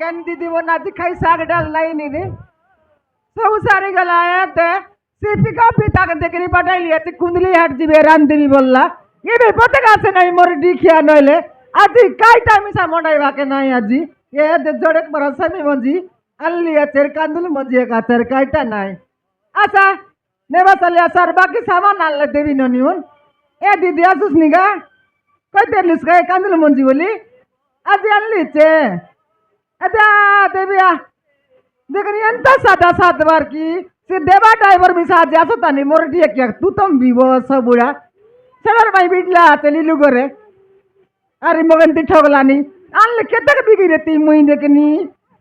केन दीदी वो नाची खाई साग डाल नहीं नी रे सब सारी गलाया थे सीपी का पिता के देखनी पटाई लिया थी कुंडली हट जी बेरान देवी बोलला ये भी पता कैसे नहीं मोर डिखिया नले आज काई टाइम सा मोड़ाई वाके नहीं आज ये दे जोड़े मरसा में मंजी अल्ली अचर कांदुल मंजी का अचर काईटा नहीं आसा नेवा चलिया सर बाकी सामान आले देवी ननियोन ए दीदी आसुस निगा कोई तेर लुस्का कांदुल मंजी बोली आज अल्ली चे अदा देविया देखनी अंत सादा सात बार की से देवा ड्राइवर में साथ जासो तानी मोर दिए क्या तू तुम भी वो सब बुढ़ा चलर भाई बिटला चली लुगोरे अरे मगन ती ठगलानी आन के तक बिगी रहती मुई देखनी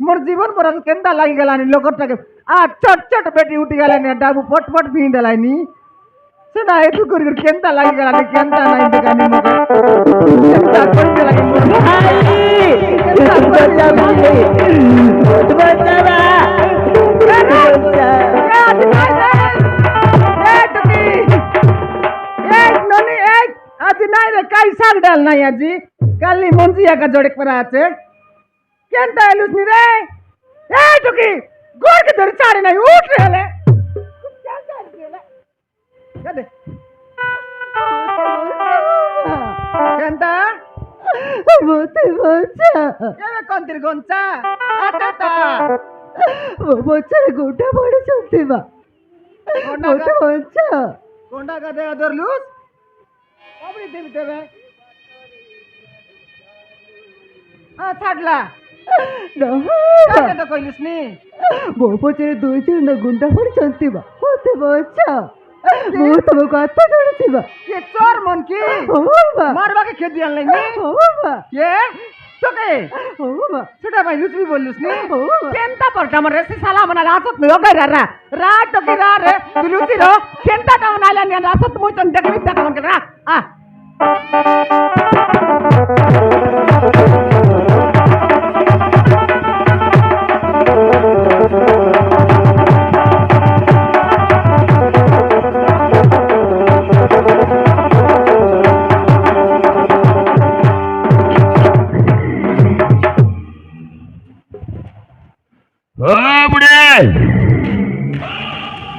मोर जीवन पर केंदा लागी गलानी लोकट के आ चट चट बेटी उठी गलानी डाबू पट पट भी दलानी सुना है तू कर केंदा लागी गलानी केंदा नहीं देखनी मोर केंदा कर दे लागी मोर आज नहीं रे काई साग डाल नहीं आजी काली मंजिया का जोड़े पर आचे केंता एलुस नी रे ए टुकी गोर के धर चाड़े नहीं उठ रे ले क्या कर रे ले दे केंता मोते बच्चा ये कौन तेरे गोंचा आता ता वो बच्चा रे गोटा बड़े चलते बा मोते बच्चा कोंडा का दे अदर लूस अबरी देव देवे हाँ छाड़ला क्या तो कोई लिसनी वो बच्चे दो चीज़ ना गुंडा पड़ चलती बा होते बच्चा वो तो वो काटा चलती बा ये चोर मन की मारवा के खेत दिया नहीं ये तो के सुधा भाई लुचवी बोल लुचनी केंता पर टमर रेसी साला मना रासत में होगा रा रात तो के रा रे तू लुची रो केंता टमर नाला नहीं रासत मुझे तो देख भी तक मन कर रा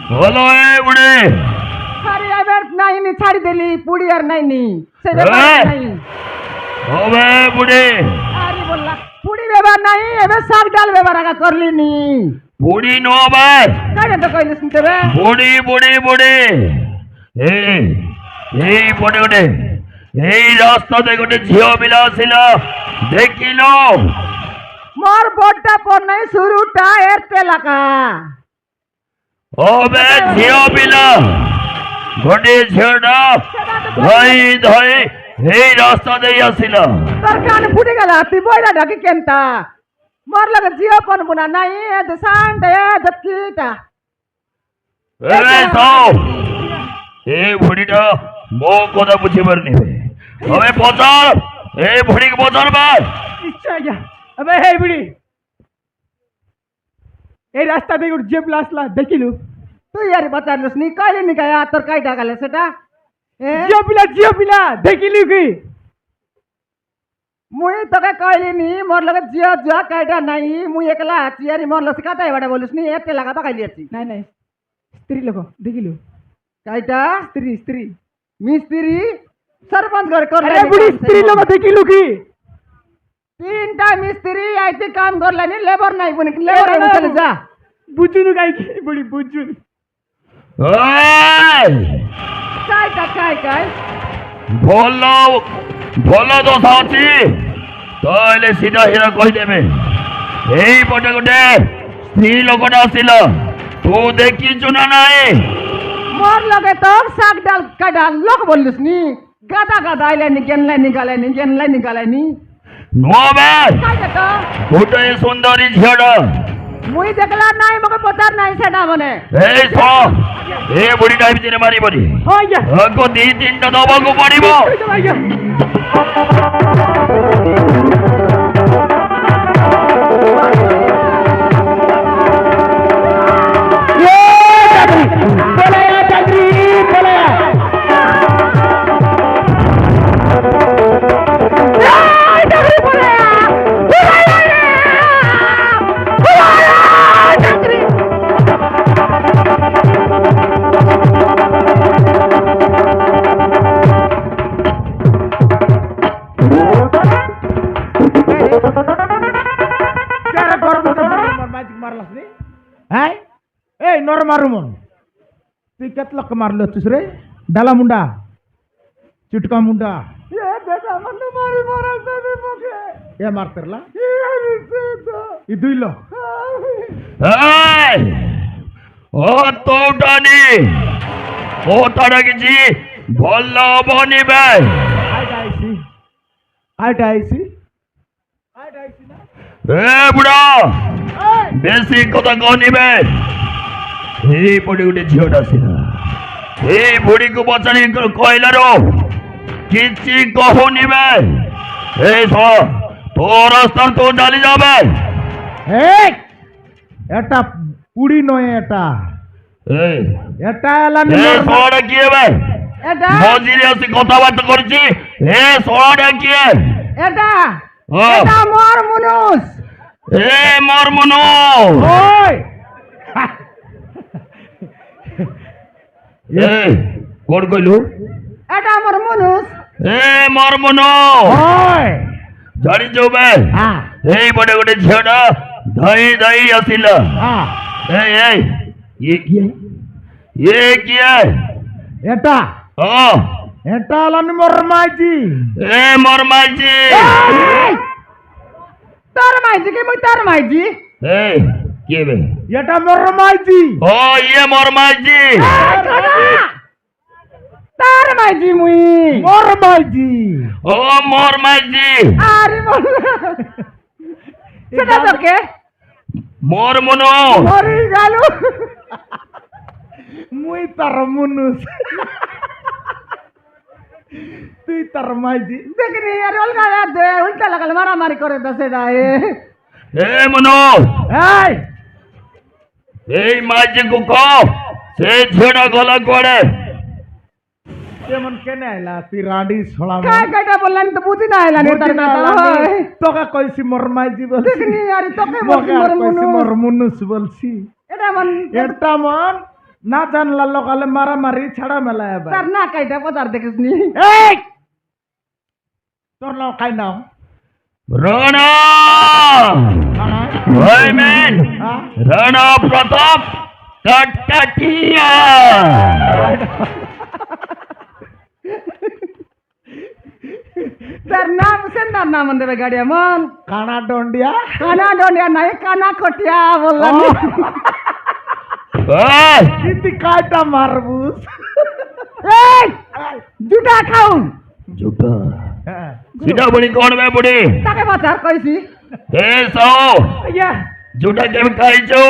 बोलो ए बुढ़े अरे अबे नहीं छाड़ी देली पूरी यार नहीं से व्यवहार नहीं ओबे बुढ़े अरे बोलला पूरी व्यवहार नहीं एबे साग डाल व्यवहार का कर ली नी बुढ़ी नो बे काहे तो कहले सुनते बे बुढ़ी बुढ़ी बुढ़ी ए पटे गोटे ए रास्ता दे गोटे झियो मिलासिला देखिलो मोर बोटा पर नहीं शुरूटा एयरटेल का ओबे झियो मिला गोटे झियोडा धई धई ए रास्ता दे आसिला सरकार फुटी गला ती बोइला ढकी केंता मोर लगे जियो पन बुना नहीं है तो सांड है दत्कीटा ए सो ए बुढ़ीटा मो कोदा बुझी बरनी हमें पहुंचा ए बुढ़ी के पहुंचा बा इच्छा क्या अबे हे बुढ़ी ए रास्ता दे जेब लासला देखिलु तू यार बता लसनी काले निकाया तोर काई डागाले सेटा जियो पिला देखिलु की मुई तो का कहली नी मोर लगे जियो जुआ काईटा नहीं मुई एकला चियारी मोर लस काटा एबाडा बोलुसनी एते लगा बा काईली अछि नहीं स्त्री लोग देखिलु काईटा स्त्री मिस्त्री सरपंच घर कर अरे बुढ़ी स्त्री लोग देखिलु की तीनटा मिस्त्री आइते काम करलानी लेबर नहीं बने लेबर चले जा बुजुनु काई की बुढ़ी बुजुनु काय बोलो तो साची तले सीधा हिरा कहि देबे एई पटे गोटे स्त्री लोकटा आसिला तू देखि चुना नाही मोर लगे तो साग डाल का डाल लोक बोलुसनी गादा गादा आइले निगेनलाई निकाले नो बे काय देता गोटे सुंदरी झियोडा मुई देखला नाही मगे पचार नाही सेटा मने ए सो ए बुढ़ी टाइप दिने मारी बड़ी हो या अगो दी तीनटा दबा को पड़िबो पक्का मार लो तुसरे डाला मुंडा चुटका मुंडा এ বেটা মানে মারি মরাল দেবে মুখে ये मारतेरला এ আরে সেটা ये दुई लो এই ও তোটানি ও তারা গেছি বলল বনিবে आइटा आइसी ना এ বুড়া বেশি কথা কনিবে এই পড়ে উঠে ঝিওটা ছিল এই বুড়িকে বচানি কইলারো কিচ্ছি কহ নিবে এই তোর রাস্তা তো চালি যাবে এই এটা পুড়ি নয় এটা এই এটা এলানি এই সোড়া কি হবে এটা মজিরে আছে কথাবার্তা করছি এ সোড়া কি এটা ও এটা মোর মনুষ এ মোর মনো ওই এই কোন কইলু এটা মোর মনুষ এ মোর মনো ওই জানি যাবে হ্যাঁ এই বড় বড় ঝিওটা ধাই ধাই আসিল হ্যাঁ এই ये কি এটা ও এটা এলানি মরমাইজি এ মোর মাইজি তোর মাইজি কি মুই তোর মাইজি এই কি হবে এটা মরমাইজি ও ইয়ে মোর মাইজি তোর মাইজি মুই মরমাইজি ও মোর মাইজি আরে বল সেটা তোকে মোর মনো মরি গেল মুই তার মনুষ তুই তার মাইজি দেখনি আর অলগা দে উল্টা লাগালে মারামারি করে দে সেটা এ মনো এই এই মাইজি কো সে ঝেড়া গলা করে কেমন কেনে আইলা তুই রাডি ছড়া কাই কাটা বললাম তো বুঝি না আইলা নে তার কথা তোকে কইছি মরমাইজি বলছি দেখনি আরে তোকে মোকে বলছি আর মোর কইছি মনুষ মরমনুষ বলছি এটা মন এটা মন না জানলা লোকালে মারামারি ছাড়া মেলা এবার তার না কাইটা পদার দেখিসনি এই তোর নাম খাই নাও রানা ওই মেন রানা প্রতাপ কাটাটিয়া তার নাম সেন্দার নাম দেবে গাড়ি মন কানা ডন্ডিয়া কানা ডন্ডিয়া নাই কানা কটিয়া বললাম এই ইতি কাটা মারবুস এই জুটা খাও झूठा सीधा बड़ी कौन में बुढ़ी তাকে বাঁচার কইছি ए सो ইয়া झूठा केम खाई छो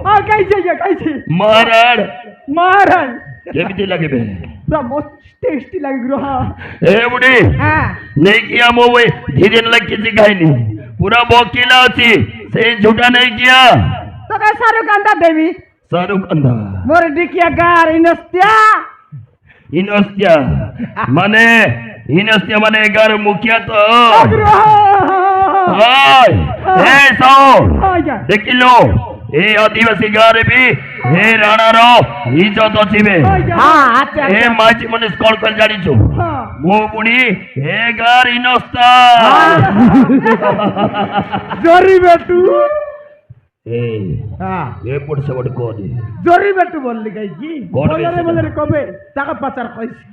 আ কাইছে ইয়া কাইছে महाराज মারান केमिति लगे बे পুরা মোস্ট টেস্টি লাগি গ্রহ ए बुढ़ी হ্যাঁ नहीं किया मो वे धीरे लग किसी खाई नहीं पूरा बोकीला थी से झूठा नहीं किया তোকে শাহরুখ আন্দা দেবি शाहरुख अंधा মোর ডিকিয়া গার ইনস্তিয়া इनस्त्या माने घर मुखिया तो हाय ए सो देखी लो ए आदिवासी गारे भी हे राणा रो इज्जत अछिबे হ্যাঁ আচ্ছা ए माची मने कॉल कर जानी छु मो बुडी हे गार इनस्ता জরি বেটু ए হ্যাঁ ए पड़ से बड़ कोन জরি বেটু বললি গাই কি কোন বলরে বেশি? বলরে কবে টাকা পাচার কইছি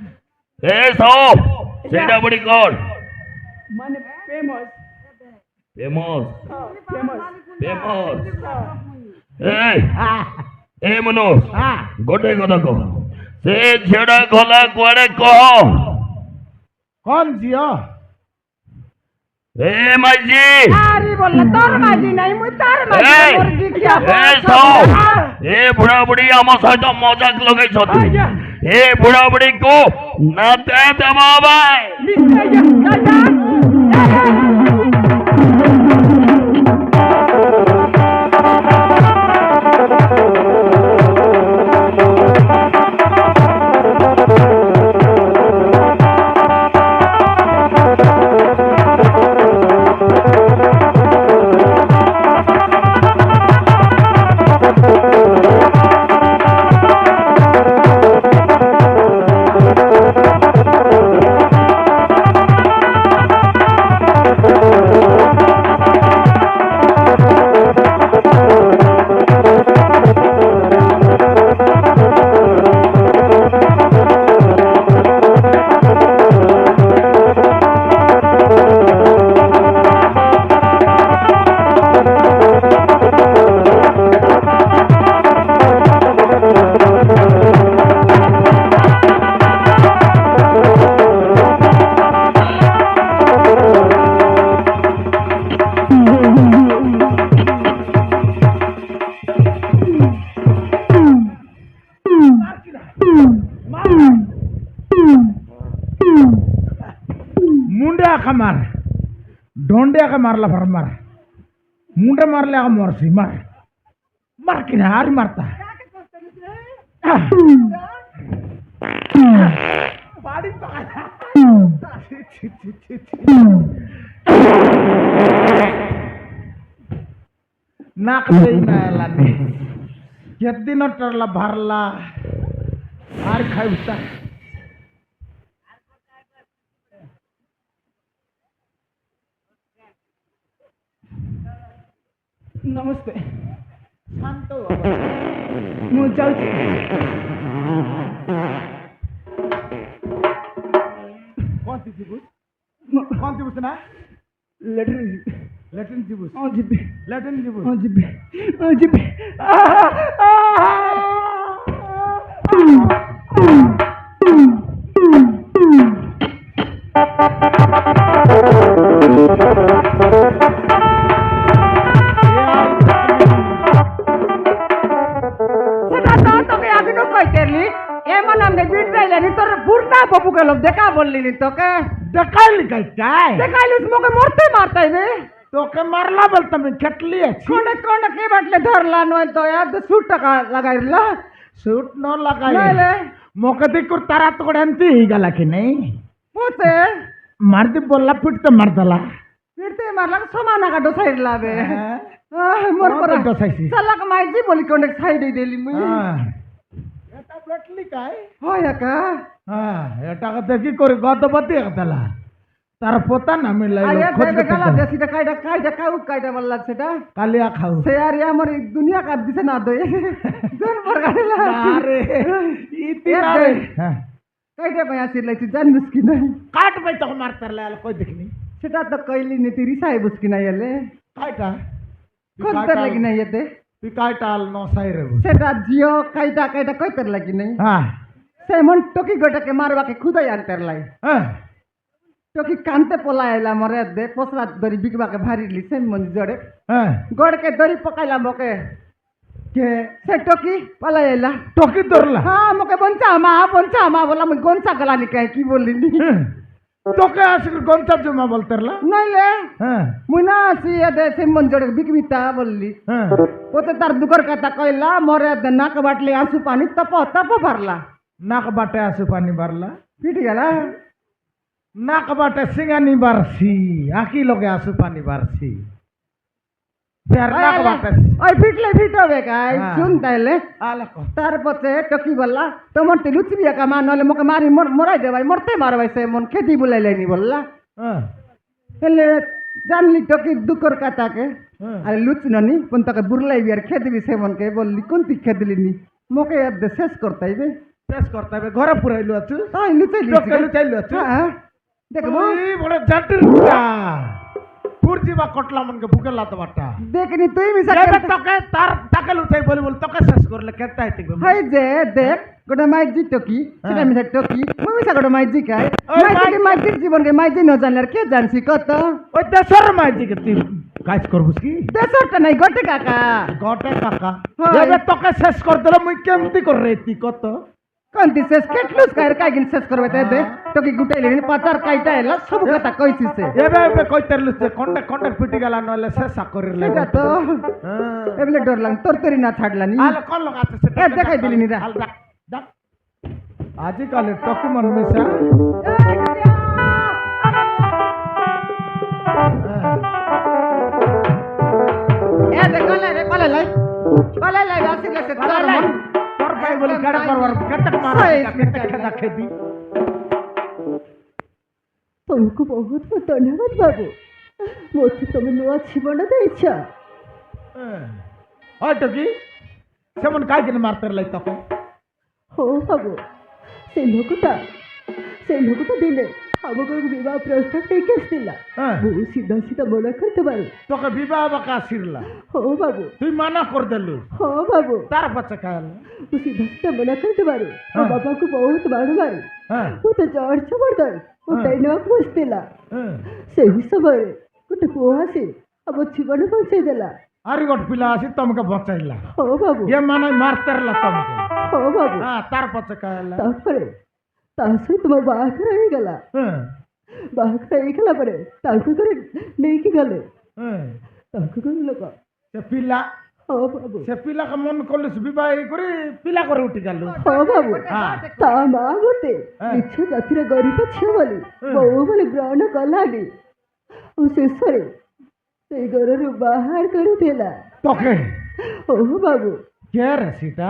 ए सो सेटा बड़ी कोन মানে ফেমাস फेमस ফেমাস फेमस ए হ্যাঁ ए मनो হ্যাঁ गोटे कथा कह से झेड़ा गला कुआड़े कह কোন জিও ए माइजी আরে বললা তোর মাঝি নাই মুই তার মাঝি ए মোর ডিকিয়া ए सो ए बुढ़ा बुढ़ी आम सहित मजाक लगे छथि आज्ञा। ए बुढ़ा बुढ़ी को नाते दबाबाय मुंडे आखा मार ढोंडे आखा मारला भर मार मुंडे मारले आखा मरसी मार मार कि ना हारी मारता बाड़ी पकड़ा छी, छी, छी, छी। नाक देई ना लानी केत दिन टरला भरला हार खाइबता नमस्ते शांत हो बाबा। ମୁଁ ଯାଉଛି कौन सी जीबूस ମୁଁ- कौन जीबूस ना ଲେଟ୍ରିନ୍ ଯିବି लैट्रिन जीबूस ହଁ ଯିବି लैट्रिन जीबूस ହଁ ଯିବି ହଁ ଯିବି সেটা তো তোকে এখনো কইতেলি এমন আমি বিড়াইলেনি তোর বুড়না বাবুকে লোক দেখা বললিনি তোকে देखाइल काय দেখাইলিস মোকে মরতে মারতাইবে तो के मारला बोलता मैं खटली अच्छी কোনে কোনে কে বাটলে ধরলা নয় তো এত সুট টাকা লাগাইলা सूट न लगाई নাইলে मोके देखो तारा तो एंती ही गला कि नहीं পোতে मारती बोलला पिटते मारतला ফিরতে মারলা সমান আগা ডসাইড লাবে মোর কোন পর ডসাইছি? চালাক মাইজি বলি কোনে সাইডে দিলি মুই এটা ব্লেটলি काय হয় একা এটা দেখি করে গতপতি একতলা তার পোতা না মিলাই আরে দেবে গলা দেশিটা কাইটা কাইটা কাউ কাইটা বললা সেটা কালিয়া খাও সে আর আমার এই দুনিয়া কাট দিছে না দই জন পর গাড়িলা আরে ইতি এ না দে। রে হ্যাঁ কাইটা পাই আসি লাইছি জানিস কি নাই কাট পাই তো মারতার লাল কই দেখনি সেটা তো কইলি নি তুই রিসাই বুঝ কি নাই এলে কাইটা কইতে লাগি নাই এতে তুই কাইটাল নসাই রে সেটা জিও কাইটা কাইটা কইতে লাগি নাই হ্যাঁ সে মন টকি গোটাকে মারবাকে খুদাই আনতে লাই হ্যাঁ টকি কানতে পলাইলা মরে দে পসরা দরি বিকবাকে ভারিলি সে মন জড়ে হ্যাঁ গড়কে দরি পকাইলা মকে কে সে টকি পলাইলা টকি ধরলা হ্যাঁ মকে বঞ্চা মা বললাম গঞ্চা গলানি কাই কি বললিনি তোকে আসলে গঞ্চা জমা বলতারলা নইলে হ্যাঁ মুনা আসি দে সে মন জড়ে বিকবিতা বললি হ্যাঁ ওতে তার দুকর কথা কইলা মরে দে নাক বাটলে আঁসু পানি তপ তপ ভরলা নাক বাটে আসে পানি বারলা পিটি গেলা নাক বাটে সিঙ্গানি বারছি আকি লগে আসে পানি বারছি ফের নাক বাটে ওই পিটলে ফিটবে কাই হ্যাঁ। শুন তাইলে আলে কো তারপরে টকি বললা তোমার তে লুচি বিয়া কামা নলে মোকে মারি মরাই দেবাই মরতে মারবাই সে মন খেতি বুলাইলেনি বললা হ্যাঁ হেলে জানলি টকি দুকর কাটাকে হ্যাঁ আরে লুচি ননি কোন তাকে বুরলাই বিয়ার খেদিবি সে মনকে বললি কোন তুই খেদিলিনি মোকে এদ শেষ করতাইবে শেষ করতে হবে ঘরে পুরাইলো আছু তাই লুচাই টকে লুচাইলো আছু হ্যাঁ দেখবো তুই বড় জাটির পুরজি বা কটলা মনকে বুকে লাতে বাটা দেখনি তুই মিশা এবে তোকে তার টাকা লুচাই বলি বল তোকে শেষ করলে কেতে আইতে গো হাই যে দেখ গোটা মাইজি টকি সেটা মিশা টকি মুই মিশা গোটা মাইজি কাই ওই মাইজি মাইজির জীবনকে মাইজি ন জানলে আর কে জানছি কত ওই দেশর মাইজি কে তুই কাজ করবুস কি দেশরটা নাই গোটে কাকা গটে কাকা হয়। এবে তোকে শেষ করে দিল মুই কেমতি করে তুই কত কোনটি শেষ কেটলুস কাই কাইগিন শেষ করবে তে দে টকি গুটাইলেনি পাচার কাইটা এলা সব কথা কইছি সে এবে এবে কইতে লুচে কন্ডে কন্ডে পিটি গেল নলে শেষ করিলে সেটা তো হ্যাঁ এবলে ডর লাগ তোর তরি না ছাড়লানি আলে কোন লোক আছে সেটা এ দেখাই দিলি নি রা আল ডাক ডাক আজিকালে টকি মন মিশা এ দেখ কলে লাই আসিলে সে তোর মন তোর ভাই বলি গাড়া করবার কটক মার কটক খেদা খেদি तुमको बहुत बहुत धन्यवाद बाबू मुझे तुम नुआ जीवन देइछ হয় টকি সেমন কাই কিনে মারতে লাই তোকে हो बाबू से लोकटा दिले আমাকে বিবাহ প্রস্তাব রেখে আসছিল হ্যাঁ বহু সিধা সিধা মনে করতে পারো তোকে বিবাহ বাকা আসিরলা হো বাবু তুই মানা করে দিলু হো বাবু তার পাছে কাল वो सीधा सीधा मना करते पारो हाँ। बाबा को बहुत मारो मारो হ্যাঁ वो तो जोर जबरदर वो हाँ। डायलॉग बुझतेला হ্যাঁ सही समय गोटे पुआ आसे अब जीवन बचाई देला আরে গট পিলা আসি তোমাকে বচাইলা हो बाबू এ মানে মারতেরলা তোমাকে हो बाबू হ্যাঁ তার পাছে কাল তারপরে তার সাথে তোমার বাহাঘর হয়ে গেল হ্যাঁ ବାହାଘର ହେଇଗଲା ପରେ ତାଙ୍କ ଘରେ ନେଇକି ଗଲେ হ্যাঁ ତାଙ୍କ ଘର ଲୋକ সে পিলা ହଁ ବାବୁ সে ପିଲାকে ମନ କଲୁ ବିବାହ କରି ପିଲା କରି ଉଠି ଗଲୁ ହଁ ବାବୁ ହଁ। ତା ମା ମୋତେ ହଁ। ନିଛ ଜାତିର ଗରିବ ଝିଅ ବୋଲି ବୋଉ ବୋଲି ଗ୍ରହଣ କଲାନି ଆଉ ଶେଷରେ ସେଇ ଘରରୁ ବାହାର କରିଥିଲା তোকে ଓହୋ ବାବୁ কে রে সেটা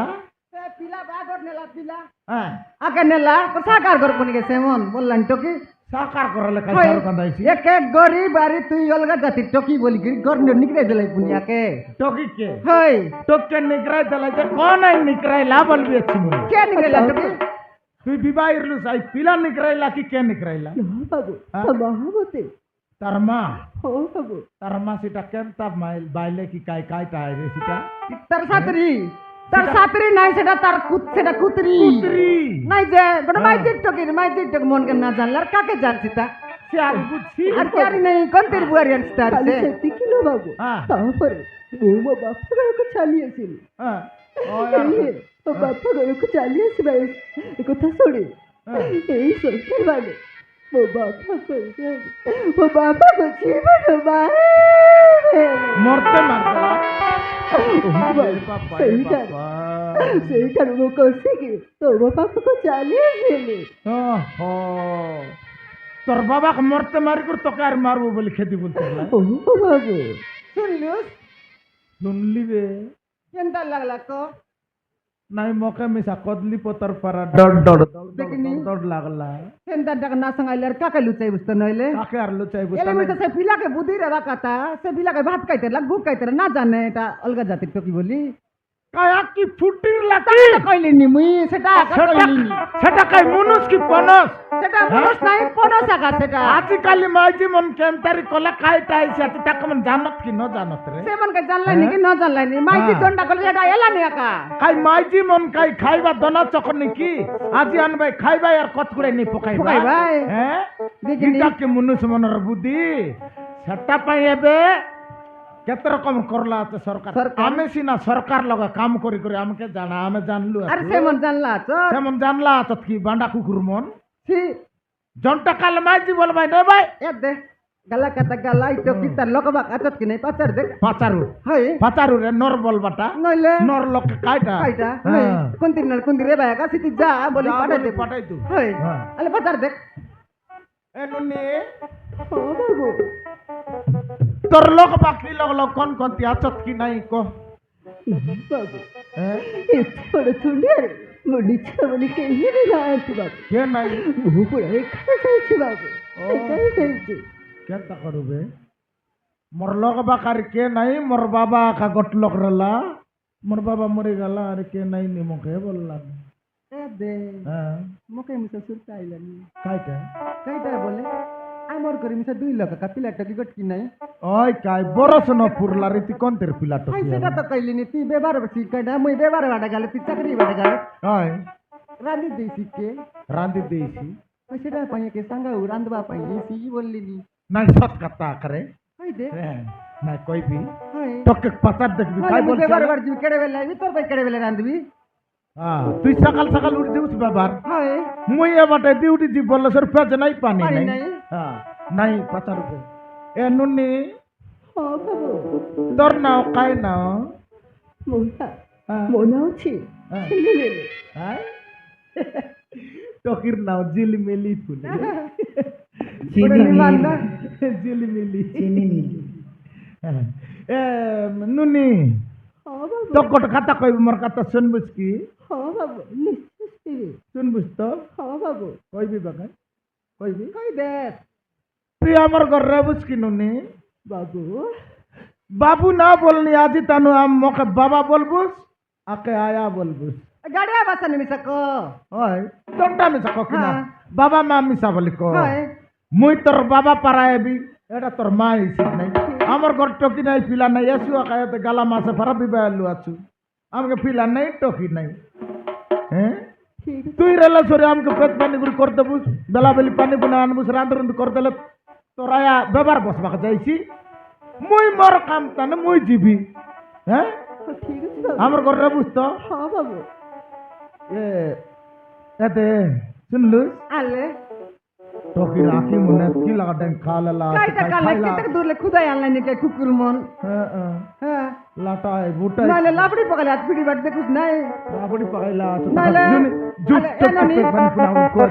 ସେ ପିଲା ବାହାଘର ନେଲା ପିଲା হ্যাঁ ଆକେ ନେଲା ତ ସାକାର ଘର ପୁଣି ସେମନ বললাম তো কি সাকার করলে কাইসার কান্দাইছি এক এক গরিব বাড়ি তুই অলগা জাতি টকি বলি কি ঘর নিকরে দিলাই পুনিয়াকে টকি কে হই তোকে নিকরাই দিলাই যে কোন আই নিকরাইলা বলবি আছি কে নিকরেলা টকি তুই বিবাহ ইরলু সাই পিলা নিকরাইলা কি কে নিকরাইলা না বাবু হ্যাঁ? তা মা ମୋତେ তার মা ହଁ ବାବୁ তার মা সেটা কেমতা বাইলে কি কাইটা রে সেটা তার সাতরি নাই সেটা তার সেটা কুতরি কুতরি নাই যে গোটা হ্যাঁ। মাইজির টকি মাইজির টক মন কে না জানলে আর কাকে জানছি তা সে আর বুঝছি আর কারি নাই কোনতির বুয়ারি আনছি তার ଖାଲି সে ସେତିକି ନୁହଁ ବାବୁ হ্যাঁ ତାପରେ ମୁଁ ମୋ ବାପା ଘରକୁ ଚାଲି ଆସିଲି হ্যাঁ ও ଏଇ ମୋ ବାପା ଘରକୁ ଚାଲି ଆସିବା ଏ କଥା ଶୁଣି ଏଇ ସଂସାର ମାନେ ମୋ ବାପାକୁ ଜୀବନ ମାରିଦେଲେ। মরতে মারতে ସେଇଠାରୁ ମୁଁ କଷିକି ତୋ ପାଖକୁ ଚାଲି ଆସିଲି তোর বাবাকে মরতে মারি করে তোকে আর মারবো বলে খেতে বলতে ଓହୋ ବାବୁ শুনলু শুনলি রে কেনটা লাগলা তো নাই মকে মিশা কদলি পতর পারা ডর ডর দেখিনি? ডর লাগলা কেনটা টাকা না সঙ্গাইলে আর কাকে লুচাই বুঝতে নইলে কাকে আর লুচাইবো এলে মিটা সে পিলাকে বুদ্ধি রে রাখাতা সে পিলাকে ভাত খাইতে লাগ গুড় খাইতে না জানে এটা অলগা জাতির টকি বলি কায়া কি ফুটির লাকি সেটা কইলিনি মুই সেটা কইলিনি সেটা কাই মনুষ কি পনস সেটা মনস নাই পনস আগা সেটা আজিকালি মাইজি মন কেমতারি কলা কাইটা আইছে আতি তাকে মন জানত কি ন জানত রে সে মন কে জানলাই নি কি না জানলাই নি মাইজি হ্যাঁ। জন্ডা কলে এটা এলানি একা কাই মাইজি মন কাই খাইবা দনা চকর নাকি আজি আনবাই খাইবাই আর কত করে নি পকাইবা পকাইবাই। হ্যাঁ দেখিনি? দিটা কি মনুষ মনর বুদ্ধি সেটা পাই এবে কেতে রকম করলা আছে সরকার সরকার? আমি সিনা সরকার লগে কাম করি করি আমাকে জানা আমি জানলু আরে সে মন জানলা তো সেমন জানলা আছত কি বান্ডা কুকুর মন সি জনটা কাল মাইজি বলবাই নে ভাই এ দে গালা কাটা গালা ইতো কি তার লোকবা কাটত কি নাই পাচার দে পাচারু হই পাচারু রে নর বলবাটা নইলে নর লোক কাইটা কাইটা হ্যাঁ। কোন রে বায়কা সিটি যা বলি যা পাঠাই বলি দে পাঠাই দু। হই হ্যাঁ। আলে পাচার দে এ নুনি ହଁ ବାବୁ তোর লোক বাকি লোক কোন কোন তি আছত কি নাই কো ବାବୁ হ্যাঁ? ଏତେ ବଡ଼ ତୁଣ୍ଡରେ ମୋ ନିଛ ବୋଲି କେହି ବି ନାହାନ୍ତି ବାବୁ কে নাই ମୁଁ ପୁରା ଏକା ଯାଇଛି ବାବୁ ଏକା ହିଁ ଯାଇଛି কেনতা করবে মোর লোক বাকার কে নাই মোর বাবা কা গট লোক রলা মোর বাবা মরে গেল আর কে নাই নি মুখে বললাম এ দে হ্যাঁ মুকে মিছা সুরতা আইলানি কাইটা কাইটা বলে আমার করে মিছা দুই লক্ষ কা পিলা টকি গট কি নাই ওই কাই বরস ন পুরলা রীতি কোনতের পিলা তো হাই সেটা তো কইলিনি তুই ব্যবহার বসি কইটা মুই ব্যবহার বাটা গেলে তুই চাকরি বাটা গেলে ওই রাঁধি দিয়েছি কে রাঁধি দিয়েছি ওই সেটা পাইয়ে কে সাঙ্গা রাঁধবা পাইয়েছি বললিনি নাই সৎ কথা করে হাই দে হ্যাঁ নাই কইবি হাই তোকে পাচার দেখবি কাই বলছিস ব্যবহার বাড়ি কেড়ে বেলা তোর পাই কেড়ে বেলা রাঁধবি হ্যাঁ তুই সকাল সকাল উঠে দিবস বাবার হাই মুই এবারে ডিউটি জি বললো সর পেজ নাই পানি পানি নাই নাই। হ্যাঁ নাই পাচার উপরে এ নুনি ହଁ ବାବୁ তোর নাও কাই নাও ମୋ ନା হ্যাঁ ମୋ ନାଁ ଅଛି হ্যাঁ। ଝିଲିମିଲି। হ্যাঁ? টকির নাও জিলিমিলি ফুল জিলিমিলি হ্যাঁ। এ নুনি ହଁ ବାବୁ তো কত কথা কইব মোর কথা শুনবুস কি ହଁ ବାବୁ ନିଶ୍ଚିତ ଯିବି। শুনবুস তো ହଁ বাবু কইবি বাকা কইবি কই দে তুই আমার ঘরে বুঝ কি নুনি বাবু বাবু না বলনি আজি তানু আম মকে বাবা বলবুস আকে আয়া বলবুস গাড়িয়া বাসানি মিছা কো ওই তোরটা মিশা কিনা হ্যাঁ। বাবা মা মিশা বলি ক হয় মুই তোর বাবা পারাইবি এটা তোর মা ইসিক নাই আমার ঘর টকি নাই পিলা নাই এসু আকায়াতে গালা মাসে ফারা বিবাহ লু আছু আমাকে পিলা নাই টকি নাই হ্যাঁ ঠিক আছে তুই রেলা সরে আমাকে পেট পানি গুলি করে দেবুস বেলা বেলি পানি বুনা আনবুস রান্ধ করে দিলে তোর আয়া বেবার বসবাকে যাইছি মুই মোর কাম তানে মুই জিবি হ্যাঁ ঠিক আছে বাবু আমার ঘরে বুঝ তো ହଁ ବାବୁ এ এতে শুনলু আলে টকি রাখি মনে কি লাগা দেন খালা কাইটা কালে কেতে দূরলে খুদাই আনলাই নিকে কুকুর মন হ্যাঁ লাটাই বুটাই নাইলে লাবড়ি পকালে হাত পিড়ি বাট দেখুস নাই রাবড়ি পাইলা নাইলে জুট এনানি চুপ বান পুনা কো